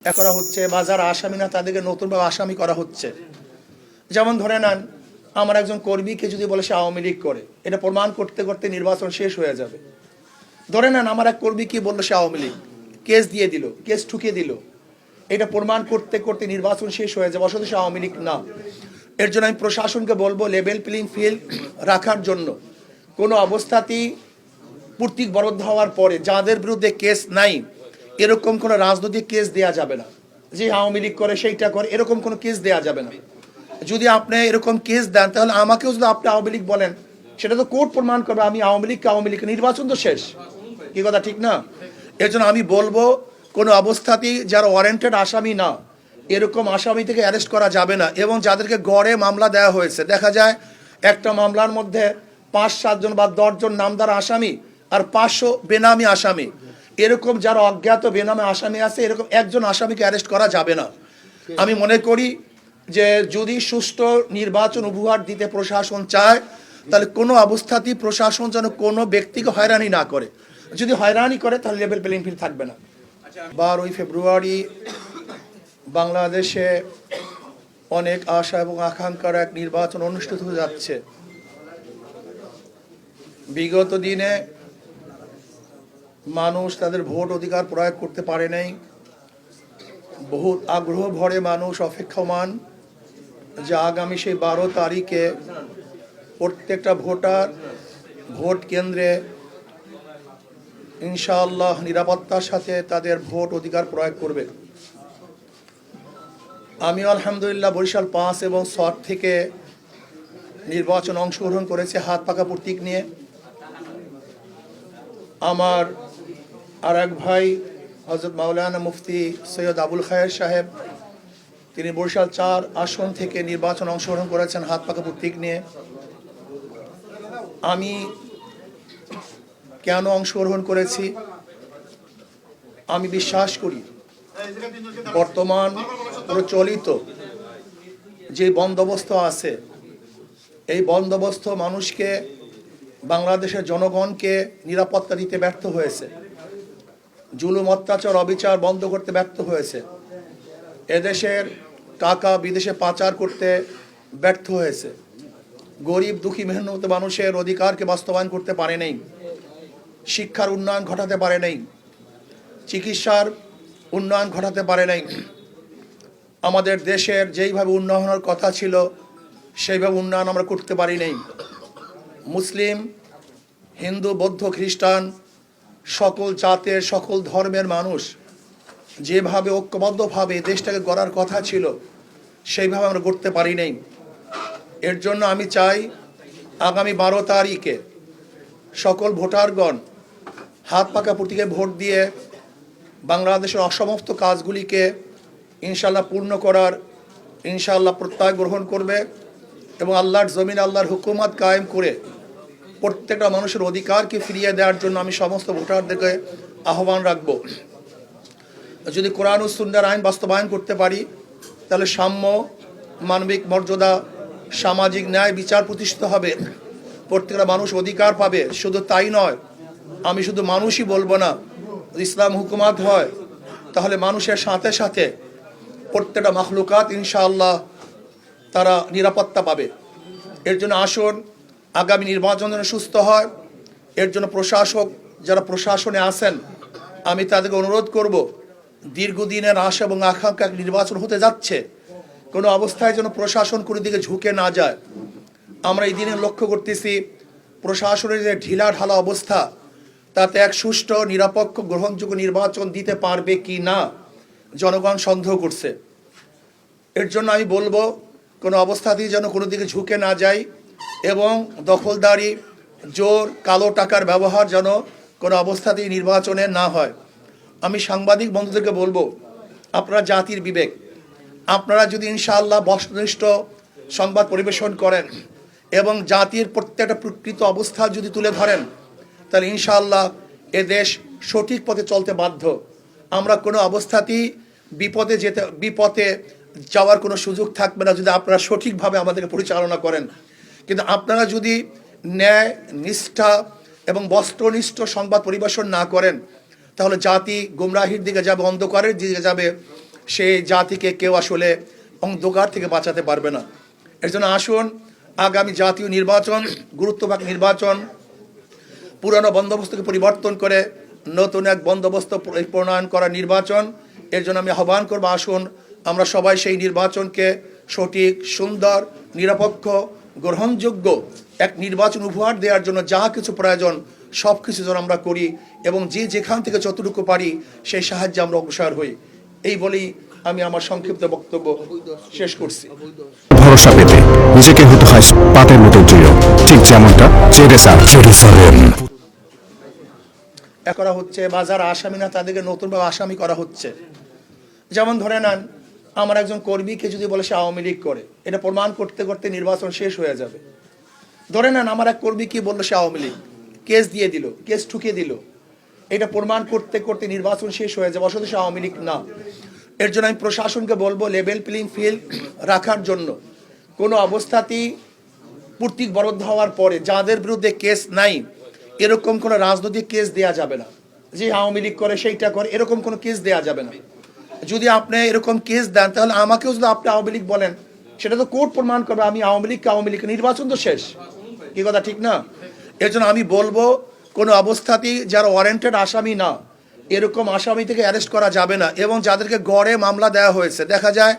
করা হচ্ছে বা যারা আসামি না তাদেরকে নতুনভাবে আসামি করা হচ্ছে। যেমন ধরে নেন, আমার একজন কর্মীকে যদি বলে সে আওয়ামী লীগ করে, এটা প্রমাণ করতে করতে নির্বাচন শেষ হয়ে যাবে। ধরে নেন আমার এক কর্মী কি বললো সে আওয়ামী লীগ, কেস দিয়ে দিল, কেস ঠুকিয়ে দিল, এটা প্রমাণ করতে করতে নির্বাচন শেষ হয়ে যাবে, অথচ সে আওয়ামী লীগ না। এর জন্য আমি প্রশাসনকে বলবো লেভেল প্লেইং ফিল্ড রাখার জন্য কোনো অবস্থাতেই প্রতীক বরাদ্দ হওয়ার পরে যাদের বিরুদ্ধে কেস নাই এরকম কোনো রাজনৈতিক কেস দেয়া যাবে না, যে আওয়ামী লীগ করে সেইটা করে এরকম কোনো কেস দেয়া যাবে না। যদি আপনি এরকম কেস দেন তাহলে আমাকেও যদি আপনি আওয়ামী লীগ বলেন, সেটা তো কোর্ট প্রমাণ করবে আমি আওয়ামী লীগ, নির্বাচন তো শেষ। কি কথা ঠিক না? এর জন্য আমি বলবো কোনো অবস্থাতেই যারা ওয়ারেন্টেড আসামি না এরকম আসামি থেকে অ্যারেস্ট করা যাবে না। এবং যাদেরকে গড়ে মামলা দেওয়া হয়েছে, দেখা যায় একটা মামলার মধ্যে 5-7 জন বা 10 জন নামদার আসামি আর 500 বেনামি আসামি, এরকম যারা অজ্ঞাত বেনামে আসামি আছে এরকম একজন আসামিকে অ্যারেস্ট করা যাবে না। আমি মনে করি যে যদি সুষ্ঠু নির্বাচন উপহার দিতে প্রশাসন চায় তাহলে কোনো অবস্থাতেই প্রশাসন যেন কোনো ব্যক্তিকে হয়রানি না করে। যদি হয়রানি করে তাহলে লেভেল প্লেইং ফিল্ড থাকবে না। 12 ফেব্রুয়ারি বাংলাদেশে অনেক আশা এবং আকাঙ্ক্ষার এক নির্বাচন অনুষ্ঠিত হতে যাচ্ছে। বিগত দিনে মানুষ তাদের ভোট অধিকার প্রয়োগ করতে পারে নাই, বহু আগ্রহ ভরে মানুষ অপেক্ষমান যে আগামী সেই 12 তারিখে প্রত্যেকটা ভোটার ভোট কেন্দ্রে ইনশাআল্লাহ নিরাপত্তার সাথে তাদের ভোট অধিকার প্রয়োগ করবে। আমি আলহামদুলিল্লাহ বরিশাল 5 এবং 6 থেকে নির্বাচন অংশগ্রহণ করেছি হাত পাকা প্রতীক নিয়ে। আমার আর এক ভাই হযরত মাওলানা মুফতি সৈয়দ আবুল খায়ের সাহেব, তিনি বরিশাল 4 আসন থেকে নির্বাচন অংশগ্রহণ করেছেন হাত পাকা প্রতীক নিয়ে। আমি কেন অংশগ্রহণ করেছি? আমি বিশ্বাস করি বর্তমান প্রচলিত যে বন্দোবস্ত আছে এই বন্দোবস্ত মানুষকে, বাংলাদেশের জনগণকে নিরাপত্তা দিতে ব্যর্থ হয়েছে, জুলুম অত্যাচার অবিচার বন্ধ করতে ব্যর্থ হয়েছে, এদেশের টাকা বিদেশে পাচার করতে ব্যর্থ হয়েছে, গরিব দুঃখী মেহনত মানুষের অধিকারকে বাস্তবায়ন করতে পারে নাই, শিক্ষার উন্নয়ন ঘটাতে পারে নাই, চিকিৎসার উন্নয়ন ঘটাতে পারে নাই। আমাদের দেশের যেইভাবে উন্নয়নের কথা ছিল সেইভাবে উন্নয়ন আমরা করতে পারি নাই। মুসলিম, হিন্দু, বৌদ্ধ, খ্রিস্টান সকল জাতের সকল ধর্মের মানুষ যেভাবে ঐক্যবদ্ধভাবে দেশটাকে গড়ার কথা ছিল সেইভাবে আমরা করতে পারি নাই। এর জন্য আমি চাই আগামী 12 তারিখে সকল ভোটারগণ হাত পাকা প্রতীকে ভোট দিয়ে বাংলাদেশের অসমস্ত কাজগুলিকে ইনশাআল্লাহ পূর্ণ করার ইনশাআল্লাহ প্রত্যয় গ্রহণ করবে এবং আল্লাহর জমিন আল্লাহর হুকুমত কায়েম করে প্রত্যেকটা মানুষের অধিকারকে ফিরিয়ে দেওয়ার জন্য আমি সমস্ত ভোটারদেরকে আহ্বান রাখব। যদি কোরআন ও সুন্নাহর আইন বাস্তবায়ন করতে পারি তাহলে সাম্য, মানবিক মর্যাদা, সামাজিক ন্যায় বিচার প্রতিষ্ঠিত হবে, প্রত্যেকটা মানুষ অধিকার পাবে। শুধু তাই নয়, আমি শুধু মানুষই বলবো না, ইসলাম হুকুমাত হয় তাহলে মানুষের সাথে সাথে প্রত্যেকটা মাখলুকাত ইনশাআল্লাহ তারা নিরাপত্তা পাবে। এর জন্য আসুন আগামী নির্বাচন যেন সুস্থ হয়, এর জন্য প্রশাসক যারা প্রশাসনে আছেন আমি তাদেরকে অনুরোধ করব, দীর্ঘদিনের আশা এবং আকাঙ্ক্ষা নির্বাচন হতে যাচ্ছে, কোনো অবস্থায় যেন প্রশাসন কোনো দিকে ঝুঁকে না যায়। আমরা এই দিনে লক্ষ্য করতেছি প্রশাসনের যে ঢিলা ঢালা অবস্থা, তাতে এক সুষ্ঠু নিরপেক্ষ গ্রহণযোগ্য নির্বাচন দিতে পারবে কি না জনগণ সন্দেহ করছে। এর জন্য আমি বলবো কোনো অবস্থাতেই যেন কোনো দিকে ঝুঁকে না যায় এবং দখলদারি, জোর, কালো টাকার ব্যবহার যেন কোনো অবস্থাতেই নির্বাচনে না হয়। আমি সাংবাদিক বন্ধুদেরকে বলবো, আপনারা জাতির বিবেক, আপনারা যদি ইনশাআল্লাহ বস্তুনিষ্ঠ সংবাদ পরিবেশন করেন এবং জাতির প্রত্যেকটা প্রকৃত অবস্থা যদি তুলে ধরেন তাহলে ইনশাআল্লাহ এ দেশ সঠিক পথে চলতে বাধ্য। আমরা কোনো অবস্থাতেই বিপথে যাওয়ার কোনো সুযোগ থাকবে না যদি আপনারা সঠিকভাবে আমাদেরকে পরিচালনা করেন। কিন্তু আপনারা যদি ন্যায়, নিষ্ঠা এবং বস্ত্রনিষ্ঠ সংবাদ পরিবেশন না করেন তাহলে জাতি গুমরাহির দিকে যাবে, অন্ধকারের দিকে যাবে সেই জাতিকে কেউ আসলে অন্ধকার থেকে বাঁচাতে পারবে না। এর জন্য আসুন আগামী জাতীয় নির্বাচন, গুরুত্বপূর্ণ নির্বাচন, পুরানো বন্দোবস্তকে পরিবর্তন করে নতুন এক বন্দোবস্ত প্রণয়ন করা নির্বাচন, এর জন্য আমি আহ্বান করবো আসুন আমরা সবাই সেই নির্বাচনকে সঠিক, সুন্দর, নিরপেক্ষ, গ্রহণযোগ্য এক নির্বাচন উপহার দেওয়ার জন্য যা কিছু প্রয়োজন সব কিছু যেন আমরা করি এবং যে যেখান থেকে যতটুকু পারি সেই সাহায্যে আমরা অগ্রসর হই। এই বলেই আমি আমার সংক্ষিপ্ত বক্তব্য শেষ করছি। ভরসা পেতে নিজেকে হতে হয় পাটের মতো দৃঢ়, ঠিক যেমনটা জেরুসালেম করা হচ্ছে বা যারা আসামি না তাদেরকে নতুনভাবে আসামি করা হচ্ছে। যেমন ধরে নেন আমার একজন কর্মীকে যদি বলে সে আওয়ামী লীগ করে, এটা প্রমাণ করতে করতে নির্বাচন শেষ হয়ে যাবে। ধরে নেন আমার এক কর্মী কি বললো সে আওয়ামী লীগ, কেস দিয়ে দিল, কেস ঠুকিয়ে দিল, এটা প্রমাণ করতে করতে নির্বাচন শেষ হয়ে যাবে, অথচ সে আওয়ামী লীগ না। এর জন্য আমি প্রশাসনকে বলবো লেভেল প্লেইং ফিল্ড রাখার জন্য কোনো অবস্থাতেই প্রতীক বরাদ্দ হওয়ার পরে যাদের বিরুদ্ধে কেস নাই এরকম কোনো রাজনৈতিক কেস দেয়া যাবে না, যে আওয়ামী লীগ করে সেইটা করে এরকম কোনো কেস দেয়া যাবে না। যদি আপনি এরকম কেস দেন তাহলে আমাকেও যদি আপনি আওয়ামী লীগ বলেন সেটা তো কোর্ট প্রমাণ করবে আমি আওয়ামী লীগ, নির্বাচন তো শেষ, কি কথা ঠিক না? এর জন্য আমি বলবো কোনো অবস্থাতেই যারা ওয়ারেন্টেড আসামি না এরকম আসামি থেকে অ্যারেস্ট করা যাবে না। এবং যাদেরকে গড়ে মামলা দেওয়া হয়েছে, দেখা যায়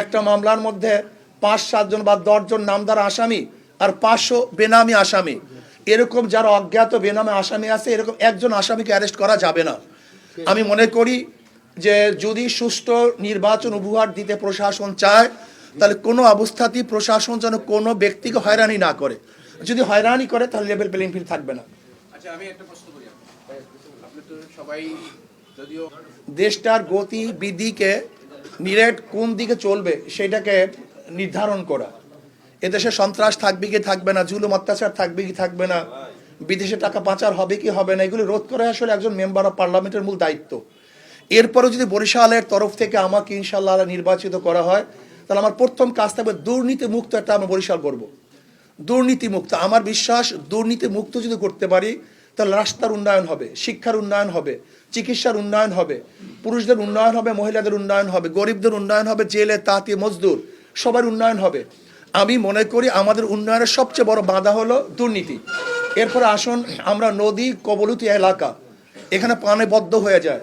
একটা মামলার মধ্যে 5-7 জন বা 10 জন নামদার আসামি আর 500 বেনামি আসামি, এরকম যারা অজ্ঞাত বেনামে আসামি আছে এরকম একজন আসামিকে অ্যারেস্ট করা যাবে না। আমি মনে করি যে যদি সুষ্ঠু নির্বাচন উপহার দিতে প্রশাসন চায় তাহলে কোনো অবস্থাতেই প্রশাসন যেন কোনো ব্যক্তিকে হয়রানি না করে, যদি হয়রানি করে তাহলে লেভেল প্লেইং ফিল্ড থাকবে না। আচ্ছা আমি একটা প্রশ্ন করি, আপনি তো সবাই যদিও দেশটার গতি বিধিকে নিরেট কোন দিকে চলবে সেটাকে নির্ধারণ করা, এদেশে সন্ত্রাস থাকবে কি থাকবে না, জুলুম অত্যাচার থাকবে কি থাকবে না, বিদেশে টাকা পাচার হবে কি হবে না, এগুলো রোধ করা আসলে একজন মেম্বার অফ পার্লামেন্টের মূল দায়িত্ব। এরপরেও যদি বরিশালের তরফ থেকে আমাকে ইনশাল্লাহ নির্বাচিত করা হয় তাহলে আমার প্রথম কাজ থাকবে দুর্নীতি মুক্ত একটা আমরা বরিশাল করব। দুর্নীতি মুক্ত, আমার বিশ্বাস দুর্নীতি মুক্ত যদি করতে পারি তাহলে রাস্তার উন্নয়ন হবে, শিক্ষার উন্নয়ন হবে, চিকিৎসার উন্নয়ন হবে, পুরুষদের উন্নয়ন হবে, মহিলাদের উন্নয়ন হবে, গরিবদের উন্নয়ন হবে, জেলে তাঁতি মজদুর সবার উন্নয়ন হবে। আমি মনে করি আমাদের উন্নয়নের সবচেয়ে বড় বাধা হলো দুর্নীতি। এরপরে আসুন আমরা নদী কবলিত এলাকা, এখানে পানি বদ্ধ হয়ে যায়,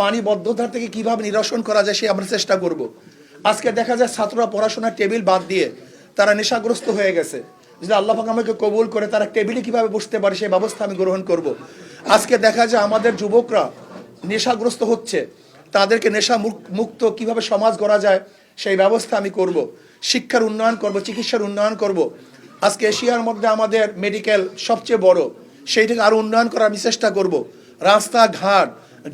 পানি বদ্ধতার থেকে কিভাবে নিরসন করা যায় সে আমরা চেষ্টা করব। আজকে দেখা যায় ছাত্ররা পড়াশোনার টেবিল বাদ দিয়ে তারা নেশাগ্রস্ত হয়ে গেছে, যদি আল্লাহ পাক আমাকে কবুল করে তারা টেবিলে কিভাবে বসতে পারে সেই ব্যবস্থা আমি গ্রহণ করব। আজকে দেখা যায় আমাদের যুবকরা নেশাগ্রস্ত হচ্ছে, তাদেরকে নেশা মুক্ত কিভাবে সমাজ গড়া যায় সেই ব্যবস্থা আমি করব। শিক্ষার উন্নয়ন করব, চিকিৎসার উন্নয়ন করব। আজকে এশিয়ার মধ্যে আমাদের মেডিকেল সবচেয়ে বড়, সেইটাকে আরও উন্নয়ন করার আমি চেষ্টা করব। রাস্তাঘাট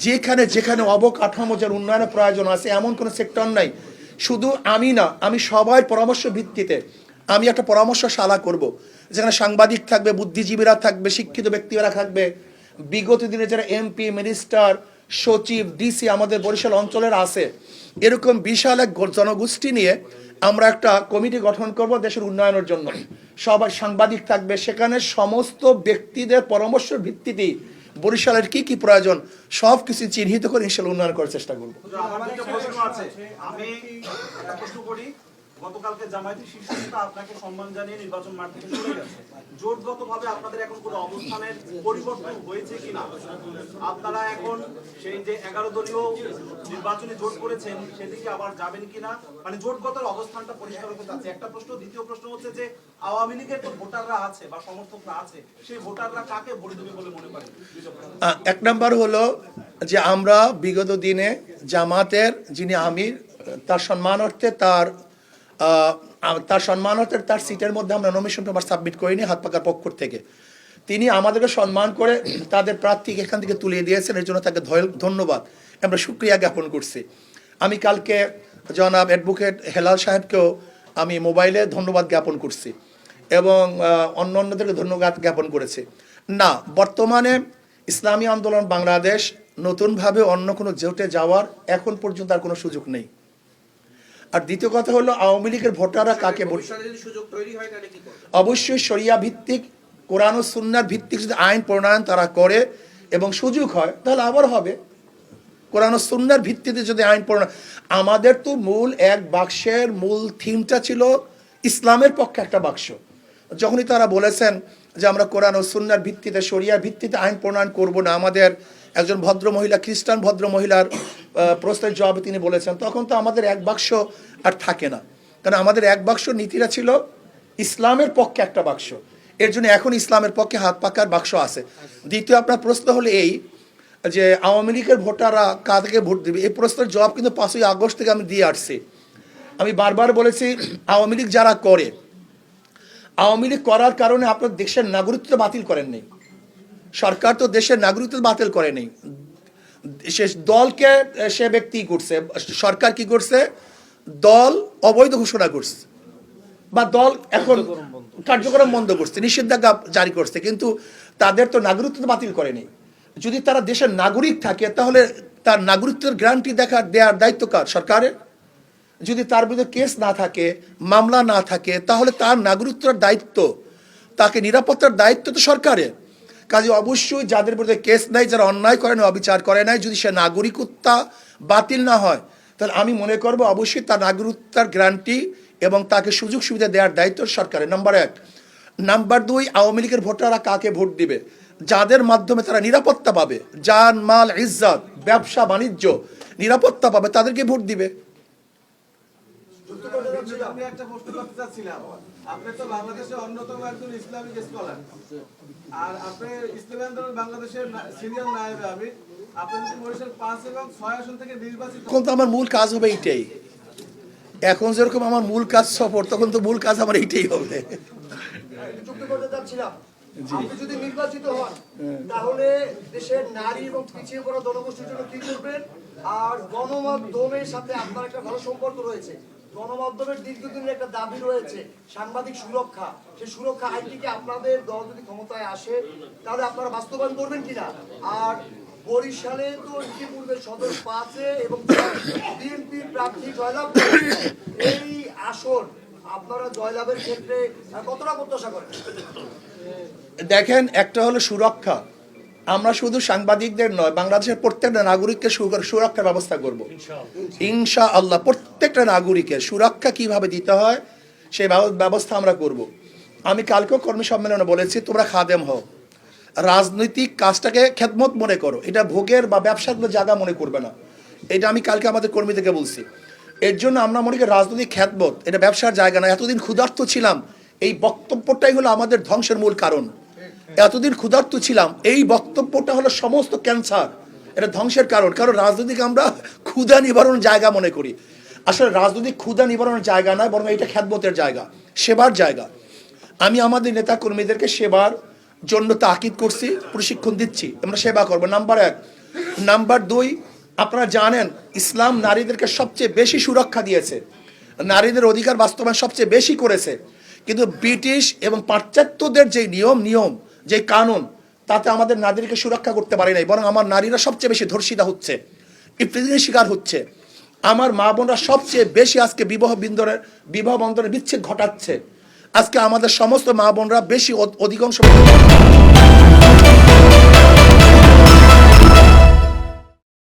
যেখানে যেখানে অবকাঠামো যার উন্নয়নের প্রয়োজন আছে এমন কোনো সেক্টর নাই, শুধু আমি না, আমি সবাই পরামর্শ ভিত্তিতে আমি একটা পরামর্শশালা করব, যেখানে সাংবাদিক থাকবে, বুদ্ধিজীবীরা থাকবে, শিক্ষিত ব্যক্তিরা থাকবে, বিগত দিনে যারা এমপি, মিনিস্টার, সচিব, ডিসি আমাদের বরিশাল অঞ্চলের আছে, এরকম বিশাল এক জনগোষ্ঠী নিয়ে আমরা একটা কমিটি গঠন করব দেশের উন্নয়নের জন্য। সবাই সাংবাদিক থাকবে, সেখানে সমস্ত ব্যক্তিদের পরামর্শের ভিত্তিতেই বরিশালের কি কি প্রয়োজন সব কিছু চিহ্নিত করে ইনশাআল্লাহ উন্নয়ন করার চেষ্টা করব। গতকালকে জামায়াতের শীর্ষ নেতা আপনাকে সম্মান জানিয়ে নির্বাচন মাঠ থেকে চলে গেছে, জোটগতভাবে আপনাদের এখন কোনো অবস্থানের পরিবর্তন হয়েছে কিনা? আপনারা এখন সেই যে 11 দলীয় নির্বাচনী জোট করেছেন সেদিকে আবার যাবেন কিনা, মানে জোটগত অবস্থানটা পরিষ্কার হতে যাচ্ছে একটা প্রশ্ন। দ্বিতীয় প্রশ্ন হচ্ছে যে আওয়ামী লীগের তো ভোটাররা আছে বা সমর্থকরা আছে, সেই ভোটাররা কাকে ভোট দেবে বলে মনে করেন? এক নম্বর হলো যে আমরা বিগত দিনে জামাতের যিনি আমির তার সম্মানার্থে তার সিটের মধ্যে আমরা নমিনেশন পেপার সাবমিট করিনি হাত পাকার পক্ষ থেকে। তিনি আমাদেরকে সম্মান করে তাদের প্রার্থীকে এখান থেকে তুলিয়ে দিয়েছেন, এর জন্য তাকে ধন্যবাদ, আমরা শুকরিয়া জ্ঞাপন করছি। আমি কালকে জনাব অ্যাডভোকেট হেলাল সাহেবকেও আমি মোবাইলে ধন্যবাদ জ্ঞাপন করছি এবং অন্যদেরকে ধন্যবাদ জ্ঞাপন করেছি। না, বর্তমানে ইসলামী আন্দোলন বাংলাদেশ নতুনভাবে অন্য কোনো জোটে যাওয়ার এখন পর্যন্ত আর কোনো সুযোগ নেই। আর দ্বিতীয় কথা হলো আওয়ামী লীগের ভোটাররা কাকে অবশ্যই শরিয়া ভিত্তিক, কোরআন ও সুন্নাহর ভিত্তিক যদি আইন প্রণয়ন তারা করে এবং সুযোগ হয় তাহলে আবার হবে। কোরআন ও সুন্নাহর ভিত্তিতে যদি আইন প্রণয়ন, আমাদের তো মূল এক বাক্সের মূল থিমটা ছিল ইসলামের পক্ষে একটা বাক্স। যখনই তারা বলেছেন যে আমরা কোরআন ও সুন্নাহর ভিত্তিতে শরিয়ার ভিত্তিতে আইন প্রণয়ন করব না, আমাদের একজন ভদ্র মহিলা, খ্রিস্টান ভদ্র মহিলার প্রশ্নের জবাবে তিনি বলেছেন, তখন তো আমাদের এক বাক্স আর থাকে না। কারণ আমাদের এক বাক্স নীতিটা ছিল ইসলামের পক্ষে একটা বাক্স। এর জন্য এখন ইসলামের পক্ষে হাত পাকার বাক্স আছে। দ্বিতীয় আপনার প্রশ্ন হলো এই যে আওয়ামী লীগের ভোটাররা কাদেরকে ভোট দেবে, এই প্রশ্নের জবাব কিন্তু 5ই আগস্ট থেকে আমি দিয়ে আসছি। আমি বারবার বলেছি আওয়ামী লীগ যারা করে, আওয়ামী লীগ করার কারণে আপনার দেশের নাগরিকত্ব বাতিল করেন নেই, সরকার তো দেশের নাগরিকত্ব বাতিল করে নেই, সে দলকে সে ব্যক্তি করছে, সরকার কি করছে, দল অবৈধ ঘোষণা করছে বা দল এখন কার্যক্রম বন্ধ করছে, নিষেধাজ্ঞা জারি করছে, কিন্তু তাদের তো নাগরিকত্ব বাতিল করেনি। যদি তারা দেশের নাগরিক থাকে তাহলে তার নাগরিকত্বের গ্যারান্টি দেওয়ার দায়িত্ব কার? সরকারের। যদি তার বিরুদ্ধে কেস না থাকে, মামলা না থাকে, তাহলে তার নাগরিকত্বের দায়িত্ব, তাকে নিরাপত্তার দায়িত্ব তো সরকারের। কাজে অবশ্যই যাদের বিরুদ্ধে কেস নাই, যারা অন্যায় করে না, অবিচার করে নাই, যদি সে নাগরিকত্ব বাতিল না হয়, তাহলে আমি মনে করব অবশ্যই তার নাগরিকতার গ্যারান্টি এবং তাকে সুযোগ সুবিধা দেওয়ার দায়িত্ব সরকারের। নাম্বার 1। নাম্বার 2, আওয়ামী লীগের ভোটাররা কাকে ভোট দিবে? যাদের মাধ্যমে তারা নিরাপত্তা পাবে, জান মাল ইজ্জত, ব্যবসা বাণিজ্য নিরাপত্তা পাবে, তাদেরকে ভোট দিবে। আমি একটা প্রশ্ন করতে চাচ্ছিলাম, আপনি তো বাংলাদেশের অন্যতম একজন ইসলামিক স্কলার, আর আপনি ইসলামী আন্দোলন বাংলাদেশের সিনিয়র নায়েবে আমির, আপনি যদি বরিশাল 5 এবং 6 আসন থেকে নির্বাচিত, এখন তো আমার মূল কাজ হবে এইটাই। এখন যেরকম আমার মূল কাজ সফর, তখন তো মূল কাজ আমার এইটাই হবে। যুক্ত করতে চাচ্ছিলাম, আপনি যদি নির্বাচিত হন তাহলে দেশের নারী এবং পিছিয়ে পড়া জনগোষ্ঠীর জন্য কি করবেন? আর গণমাধ্যমের সাথে আপনার একটা ভালো সম্পর্ক রয়েছে, গণমাধ্যমের দীর্ঘদিনের একটা দাবি রয়েছে সাংবাদিক সুরক্ষা, সেই সুরক্ষা আইনটিকে আপনাদের দল যদি ক্ষমতায় আসে তাহলে আপনারা বাস্তবায়ন করবেন কিনা? আর বরিশালে তো ইতিপূর্বে সদর 5-এ এবং বিএনপি প্রার্থী জয়লাভ করেছে, এই আসন আপনারা জয়লাভের ক্ষেত্রে কতটা প্রত্যাশা করেন? দেখেন, একটা হলো সুরক্ষা। আমরা শুধু সাংবাদিকদের নয়, বাংলাদেশের প্রত্যেকটা নাগরিককে সুরক্ষার ব্যবস্থা করব ইনশাআল্লাহ। প্রত্যেকটা নাগরিকের সুরক্ষা কিভাবে দিতে হয় সেই ব্যবস্থা আমরা করব। আমি কালকেও কর্মী সম্মেলনে বলেছি, তোমরা খাদেম হও, রাজনৈতিক কাজটাকে খেদমত মনে করো, এটা ভোগের বা ব্যবসার জায়গা মনে করবে না। এটা আমি কালকে আমাদের কর্মীদেরকে বলছি। এর জন্য আমরা মনে করি রাজনৈতিক খেদমত, এটা ব্যবসার জায়গা না। এতদিন ক্ষুধার্ত ছিলাম, এই বক্তব্যটাই হলো আমাদের ধ্বংসের মূল কারণ। এতদিন ক্ষুধার্ত ছিলাম, এই বক্তব্যটা হলো সমস্ত ক্যান্সার, এটা ধ্বংসের কারণ। কারণ রাজনৈতিক আমরা ক্ষুধা নিবারণের জায়গা মনে করি, আসলে রাজনৈতিক ক্ষুধা নিবারণের জায়গা নয়, বরং এটা খেদমতের জায়গা, সেবার জায়গা। আমি আমাদের নেতা কর্মীদেরকে সেবার জন্য তাকিদ করছি, প্রশিক্ষণ দিচ্ছি, আমরা সেবা করবো। নাম্বার 1। নাম্বার 2, আপনারা জানেন ইসলাম নারীদেরকে সবচেয়ে বেশি সুরক্ষা দিয়েছে, নারীদের অধিকার বাস্তবায়ন সবচেয়ে বেশি করেছে। কিন্তু ব্রিটিশ এবং পাশ্চাত্যদের যে নিয়ম যে কানুন, তাতে আমাদের নারীদেরকে সুরক্ষা করতে পারে নাই, বরং আমার নারীরা সবচেয়ে বেশি ধর্ষিতা হচ্ছে, ইফতিজিনের শিকার হচ্ছে। আমার মা বোনরা সবচেয়ে বেশি আজকে বিবাহ বন্ধনের বিচ্ছেদ ঘটাচ্ছে। আজকে আমাদের সমস্ত মা বোনরা বেশি অধিকাংশ